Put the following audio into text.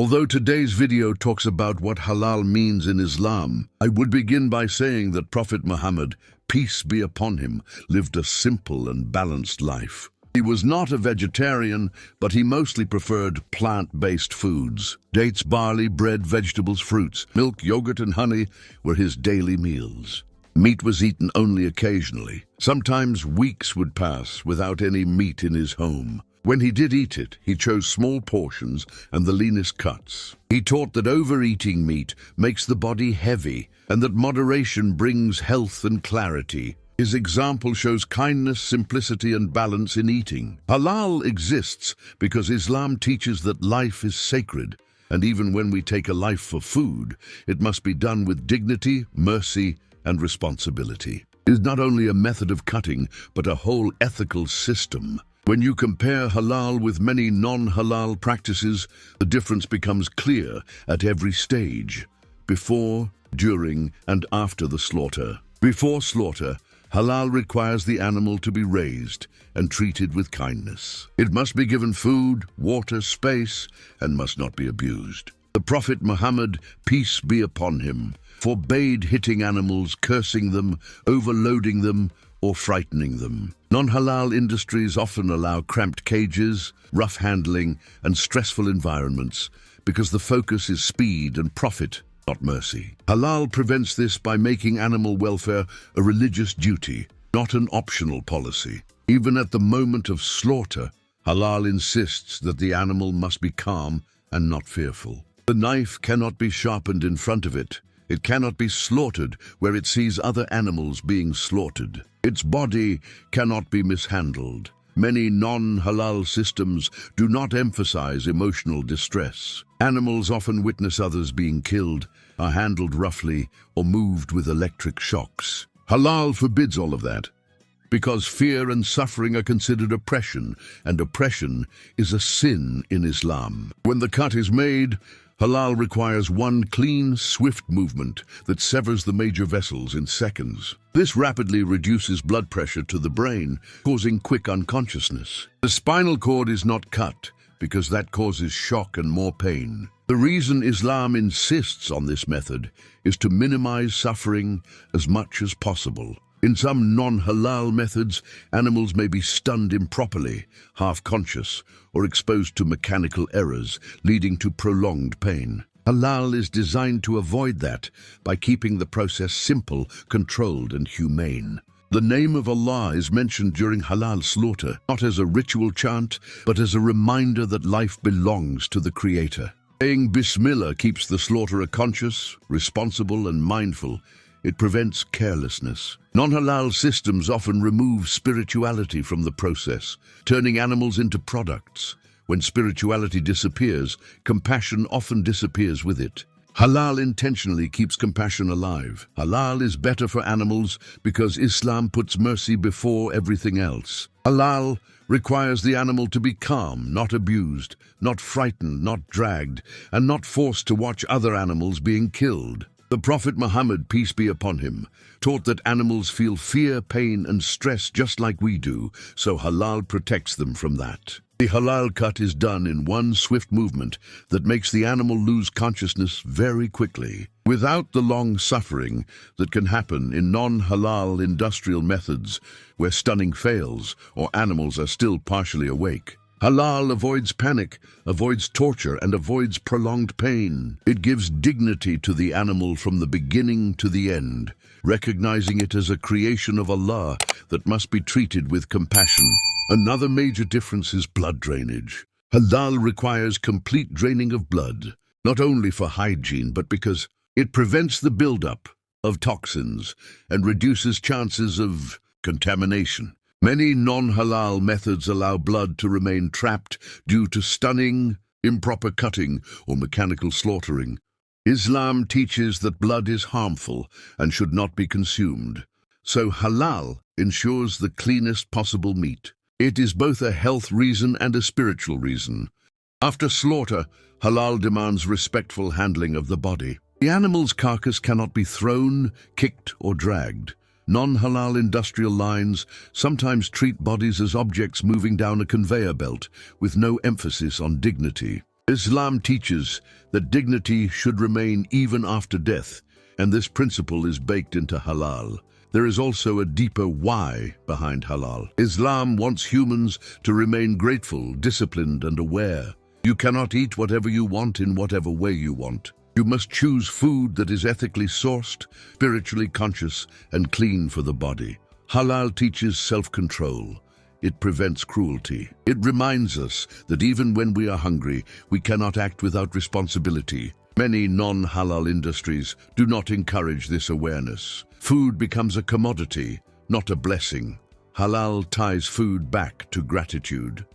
Although today's video talks about what halal means in Islam, I would begin by saying that Prophet Muhammad, peace be upon him, lived a simple and balanced life. He was not a vegetarian, but he mostly preferred plant-based foods. Dates, barley, bread, vegetables, fruits, milk, yogurt, and honey were his daily meals. Meat was eaten only occasionally. Sometimes weeks would pass without any meat in his home. When he did eat it, he chose small portions and the leanest cuts. He taught that overeating meat makes the body heavy and that moderation brings health and clarity. His example shows kindness, simplicity, and balance in eating. Halal exists because Islam teaches that life is sacred, and even when we take a life for food, it must be done with dignity, mercy, and responsibility. It is not only a method of cutting, but a whole ethical system. When you compare halal with many non-halal practices, the difference becomes clear at every stage: before, during, and after the slaughter. Before slaughter, halal requires the animal to be raised and treated with kindness. It must be given food, water, space, and must not be abused. The Prophet Muhammad, peace be upon him, forbade hitting animals, cursing them, overloading them, or frightening them. Non-halal industries often allow cramped cages, rough handling, and stressful environments because the focus is speed and profit, not mercy. Halal prevents this by making animal welfare a religious duty, not an optional policy. Even at the moment of slaughter, halal insists that the animal must be calm and not fearful. The knife cannot be sharpened in front of it. It cannot be slaughtered where it sees other animals being slaughtered. Its body cannot be mishandled. Many non-halal systems do not emphasize emotional distress. Animals often witness others being killed, are handled roughly, or moved with electric shocks. Halal forbids all of that, because fear and suffering are considered oppression, and oppression is a sin in Islam. When the cut is made, halal requires one clean, swift movement that severs the major vessels in seconds. This rapidly reduces blood pressure to the brain, causing quick unconsciousness. The spinal cord is not cut because that causes shock and more pain. The reason Islam insists on this method is to minimize suffering as much as possible. In some non-halal methods, animals may be stunned improperly, half-conscious, or exposed to mechanical errors, leading to prolonged pain. Halal is designed to avoid that by keeping the process simple, controlled, and humane. The name of Allah is mentioned during halal slaughter, not as a ritual chant, but as a reminder that life belongs to the Creator. Saying Bismillah keeps the slaughterer conscious, responsible, and mindful. It prevents carelessness. Non-halal systems often remove spirituality from the process, turning animals into products. When spirituality disappears, compassion often disappears with it. Halal intentionally keeps compassion alive. Halal is better for animals because Islam puts mercy before everything else. Halal requires the animal to be calm, not abused, not frightened, not dragged, and not forced to watch other animals being killed. The Prophet Muhammad, peace be upon him, taught that animals feel fear, pain, and stress just like we do, so halal protects them from that. The halal cut is done in one swift movement that makes the animal lose consciousness very quickly, without the long suffering that can happen in non-halal industrial methods where stunning fails or animals are still partially awake. Halal avoids panic, avoids torture, and avoids prolonged pain. It gives dignity to the animal from the beginning to the end, recognizing it as a creation of Allah that must be treated with compassion. Another major difference is blood drainage. Halal requires complete draining of blood, not only for hygiene, but because it prevents the buildup of toxins and reduces chances of contamination. Many non-halal methods allow blood to remain trapped due to stunning, improper cutting, or mechanical slaughtering. Islam teaches that blood is harmful and should not be consumed, so halal ensures the cleanest possible meat. It is both a health reason and a spiritual reason. After slaughter, halal demands respectful handling of the body. The animal's carcass cannot be thrown, kicked, or dragged. Non-halal industrial lines sometimes treat bodies as objects moving down a conveyor belt with no emphasis on dignity. Islam teaches that dignity should remain even after death, and this principle is baked into halal. There is also a deeper why behind halal. Islam wants humans to remain grateful, disciplined, and aware. You cannot eat whatever you want in whatever way you want. You must choose food that is ethically sourced, spiritually conscious, and clean for the body. Halal teaches self-control. It prevents cruelty. It reminds us that even when we are hungry, we cannot act without responsibility. Many non-halal industries do not encourage this awareness. Food becomes a commodity, not a blessing. Halal ties food back to gratitude.